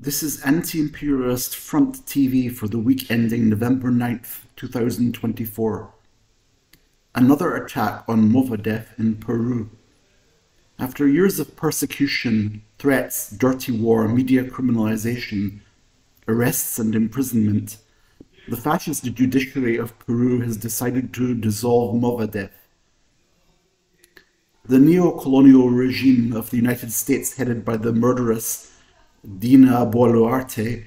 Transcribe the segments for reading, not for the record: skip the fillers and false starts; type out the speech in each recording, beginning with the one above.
This is Anti-Imperialist Front TV for the week ending November 9th, 2024. Another attack on Movadef in Peru. After years of persecution, threats, dirty war, media criminalization, arrests and imprisonment, the fascist judiciary of Peru has decided to dissolve Movadef. The neo-colonial regime of the United States, headed by the murderous Dina Boluarte,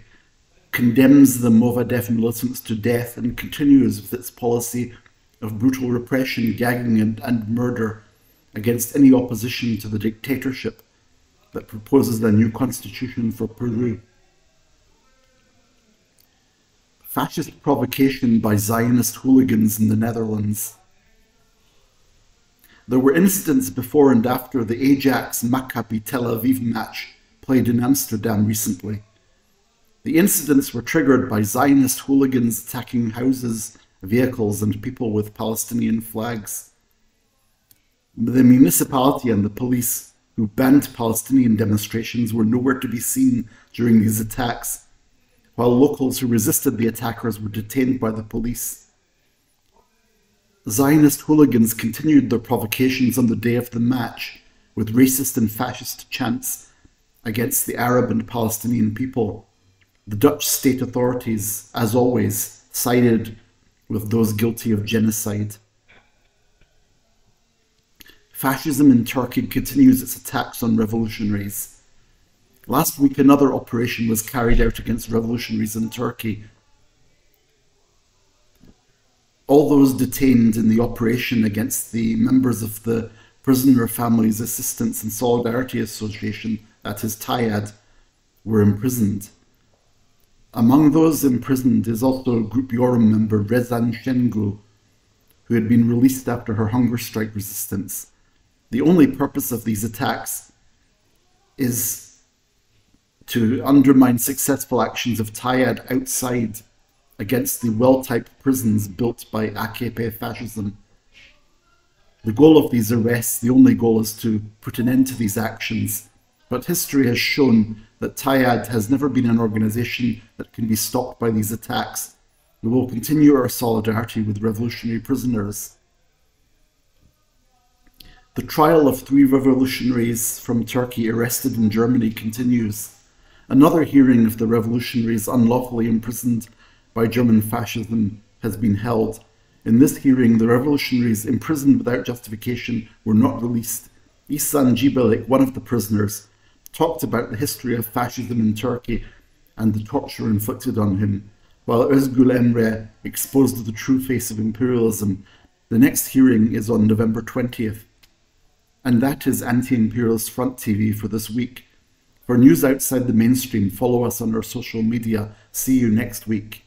condemns the Movadef militants to death and continues with its policy of brutal repression, gagging and murder against any opposition to the dictatorship that proposes a new constitution for Peru. Fascist provocation by Zionist hooligans in the Netherlands. There were incidents before and after the Ajax Maccabi Tel Aviv match played in Amsterdam recently. The incidents were triggered by Zionist hooligans attacking houses, vehicles, and people with Palestinian flags. The municipality and the police, who banned Palestinian demonstrations, were nowhere to be seen during these attacks, while locals who resisted the attackers were detained by the police. Zionist hooligans continued their provocations on the day of the match with racist and fascist chants against the Arab and Palestinian people. The Dutch state authorities, as always, sided with those guilty of genocide. Fascism in Turkey continues its attacks on revolutionaries. Last week, another operation was carried out against revolutionaries in Turkey. All those detained in the operation against the members of the Prisoner Families Assistance and Solidarity Association, that is TAIAD, were imprisoned. Among those imprisoned is also Group Yorum member Rezan Şengül, who had been released after her hunger strike resistance. The only purpose of these attacks is to undermine successful actions of TAIAD outside against the well-typed prisons built by AKP fascism. The goal of these arrests, the only goal, is to put an end to these actions. But history has shown that TAIAD has never been an organization that can be stopped by these attacks. We will continue our solidarity with revolutionary prisoners. The trial of 3 revolutionaries from Turkey arrested in Germany continues. Another hearing of the revolutionaries unlawfully imprisoned by German fascism has been held. In this hearing, the revolutionaries imprisoned without justification were not released. Ihsan Cibelik, one of the prisoners, talked about the history of fascism in Turkey and the torture inflicted on him, while Özgül Emre exposed the true face of imperialism. The next hearing is on November 20th. And that is Anti-Imperialist Front TV for this week. For news outside the mainstream, follow us on our social media. See you next week.